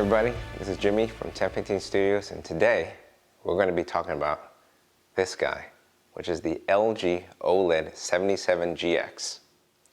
everybody, this is Jimmy from 1015 Studios, and today we're going to be talking about this guy, which is the LG OLED 77GX.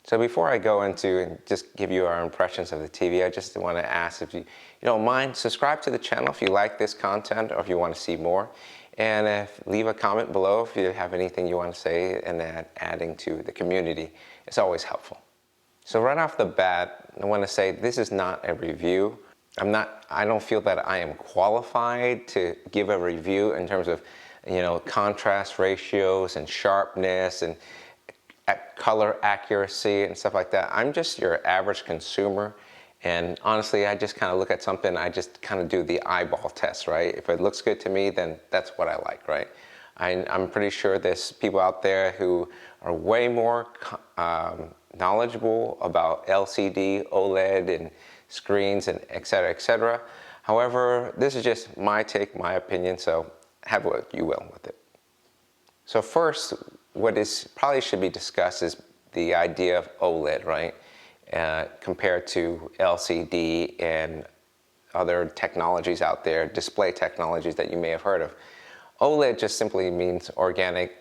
So before I go into and just give you our impressions of the TV, I just want to ask if you don't mind, subscribe to the channel if you like this content or if you want to see more, and leave a comment below if you have anything you want to say, and adding to the community. It's always helpful. So right off the bat, I want to say this is not a review. I don't feel that I am qualified to give a review in terms of, contrast ratios and sharpness and color accuracy and stuff like that. I'm just your average consumer, and honestly, I just kind of look at something, I just kind of do the eyeball test, right? If it looks good to me, then that's what I like, right? I'm pretty sure there's people out there who are way more knowledgeable about LCD, OLED, and screens, and et cetera, et cetera. However, this is just my take, my opinion, so have what you will with it. So first, what probably should be discussed is the idea of OLED, right? Compared to LCD and other technologies out there, display technologies that you may have heard of. OLED just simply means organic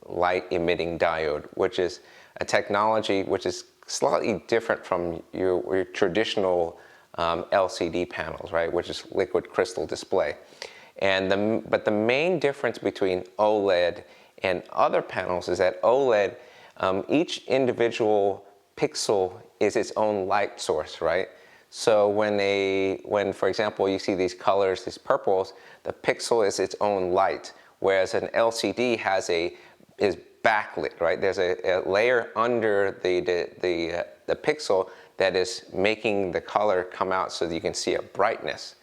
light emitting diode, which is a technology which is slightly different from your traditional LCD panels, right, which is liquid crystal display. But the main difference between OLED and other panels is that OLED, each individual pixel is its own light source, right? So when for example, you see these colors, these purples, the pixel is its own light, whereas an LCD is backlit, right? There's a layer under the pixel that is making the color come out so that you can see a brightness.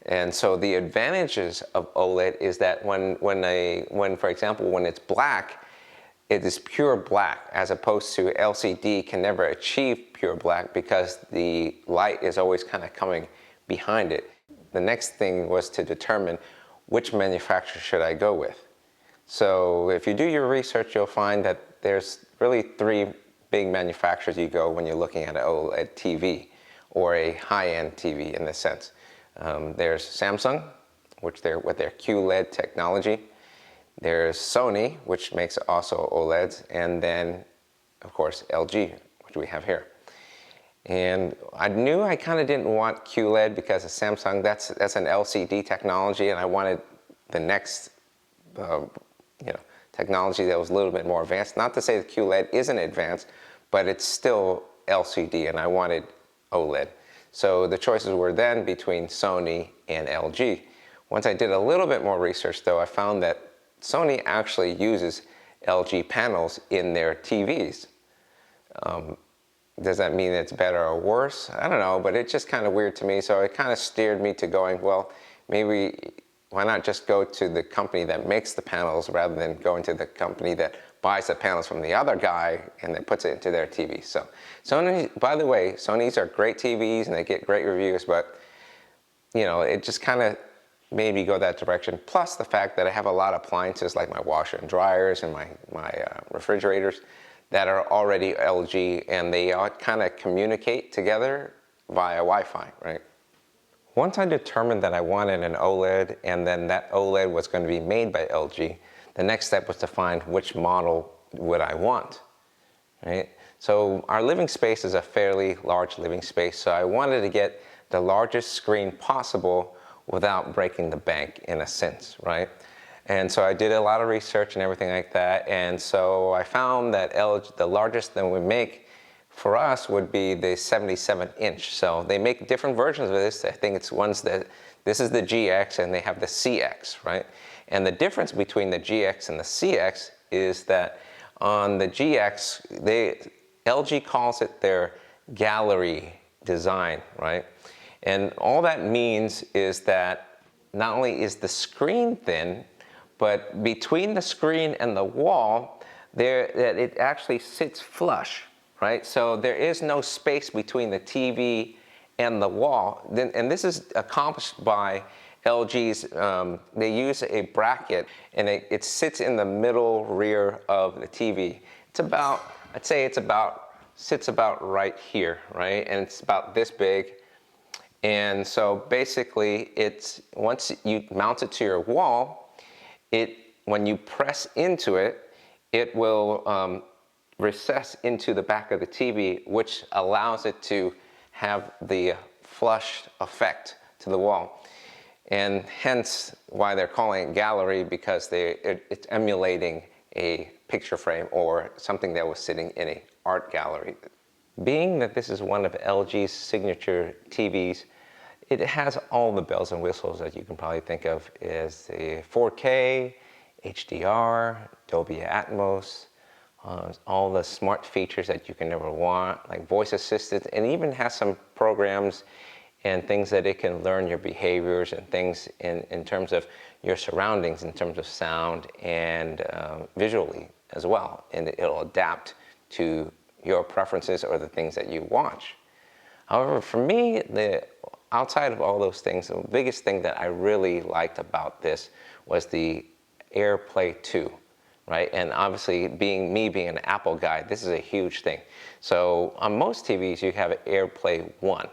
And so the advantages of OLED is that for example, when it's black, it is pure black, as opposed to LCD can never achieve pure black because the light is always kind of coming behind it. The next thing was to determine which manufacturer should I go with. So if you do your research, you'll find that there's really three big manufacturers you go when you're looking at an OLED TV or a high-end TV in this sense. There's Samsung, with their QLED technology. There's Sony, which makes also OLEDs, and then of course LG, which we have here. And I knew I kind of didn't want QLED because of Samsung. That's an LCD technology, and I wanted the next technology that was a little bit more advanced. Not to say that QLED isn't advanced, but it's still LCD, and I wanted OLED. So the choices were then between Sony and LG. Once I did a little bit more research, though, I found that Sony actually uses LG panels in their TVs. Does that mean it's better or worse? I don't know, but it's just kind of weird to me. So it kind of steered me to going, well, maybe why not just go to the company that makes the panels rather than going to the company that buys the panels from the other guy and then puts it into their TV. So Sony, by the way, Sonys are great TVs and they get great reviews, but it just kind of made me go that direction. Plus the fact that I have a lot of appliances like my washer and dryers and my refrigerators that are already LG, and they all kind of communicate together via Wi-Fi, right? Once I determined that I wanted an OLED and then that OLED was going to be made by LG, the next step was to find which model would I want, right? So our living space is a fairly large living space, so I wanted to get the largest screen possible without breaking the bank in a sense, right? And so I did a lot of research and everything like that, and so I found that the largest that we make for us would be the 77-inch. So they make different versions of this. I think this is the GX and they have the CX, right? And the difference between the GX and the CX is that on the GX, LG calls it their gallery design, right? And all that means is that not only is the screen thin, but between the screen and the wall, it actually sits flush, right? So there is no space between the TV and the wall. And this is accomplished by LG's, they use a bracket, and it sits in the middle rear of the TV. It's about, sits about right here, right? And it's about this big. And so basically, it's once you mount it to your wall, when you press into it, it will recess into the back of the TV, which allows it to have the flush effect to the wall. And hence why they're calling it gallery, because it's emulating a picture frame or something that was sitting in an art gallery. Being that this is one of LG's signature TVs, it has all the bells and whistles that you can probably think of as the 4K, HDR, Dolby Atmos, all the smart features that you can never want, like voice assistant, and even has some programs and things that it can learn your behaviors and things in terms of your surroundings, in terms of sound and visually as well. And it'll adapt to your preferences or the things that you watch. However, for me, outside of all those things, the biggest thing that I really liked about this was the AirPlay 2, right? And obviously, being an Apple guy, this is a huge thing. So on most TVs, you have AirPlay 1,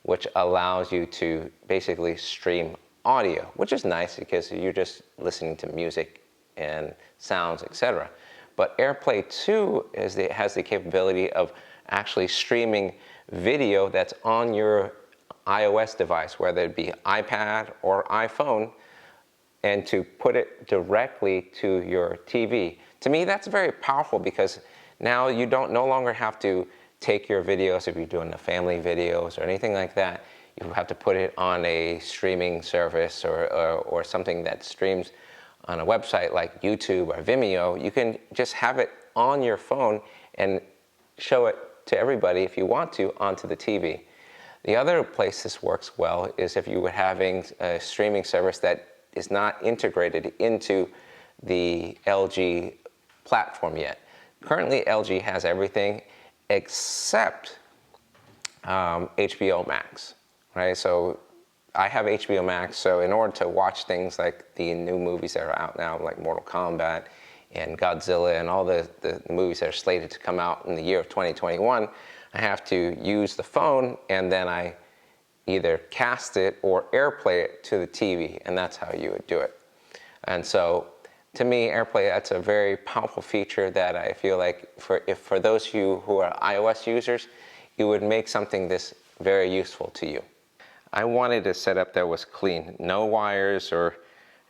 which allows you to basically stream audio, which is nice because you're just listening to music and sounds, etc. But AirPlay 2 has the capability of actually streaming video that's on your iOS device, whether it be iPad or iPhone, and to put it directly to your TV. To me, that's very powerful because now you no longer have to take your videos, if you're doing the family videos or anything like that, you have to put it on a streaming service or something that streams on a website like YouTube or Vimeo. You can just have it on your phone and show it to everybody if you want to onto the TV. The other place this works well is if you were having a streaming service that is not integrated into the LG platform yet. Currently, LG has everything except HBO Max, right? So I have HBO Max, so in order to watch things like the new movies that are out now, like Mortal Kombat and Godzilla and all the movies that are slated to come out in the year of 2021, I have to use the phone and then I either cast it or AirPlay it to the TV, and that's how you would do it. And so to me, AirPlay, that's a very powerful feature that I feel like for those of you who are iOS users, it would make something this very useful to you. I wanted a setup that was clean, no wires or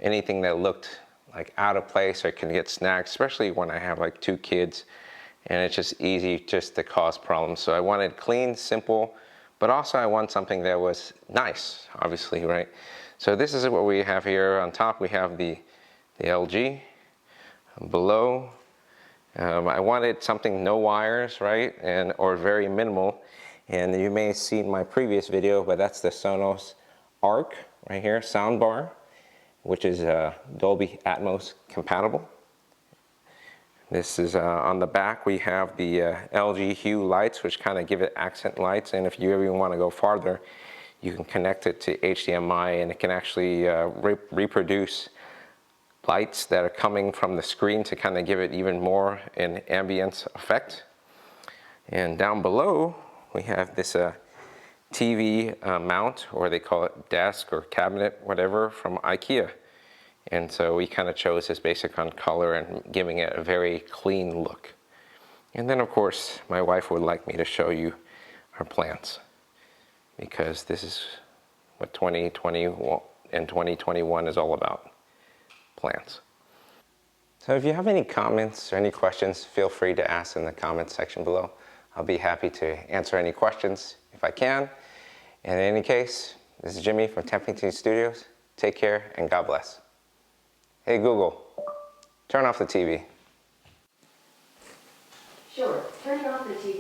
anything that looked like out of place or can get snagged, especially when I have like 2 kids and it's just easy just to cause problems. So I wanted clean, simple, but also I want something that was nice, obviously, right? So this is what we have here. On top we have the LG. Below, I wanted something no wires, right? Or very minimal. And you may have seen my previous video, but that's the Sonos Arc right here, Sound Bar, which is Dolby Atmos compatible. This is on the back, we have the LG Hue lights, which kind of give it accent lights. And if you ever want to go farther, you can connect it to HDMI and it can actually reproduce lights that are coming from the screen to kind of give it even more an ambience effect. And down below, we have this TV mount, or they call it desk or cabinet, whatever, from IKEA. And so we kind of chose this basic on color and giving it a very clean look. And then of course, my wife would like me to show you our plants, because this is what 2020 and 2021 is all about. Plants. So if you have any comments or any questions, feel free to ask in the comments section below. I'll be happy to answer any questions if I can. And in any case, this is Jimmy from Templeton Studios. Take care and God bless. Hey Google, turn off the TV. Sure, turning off the TV.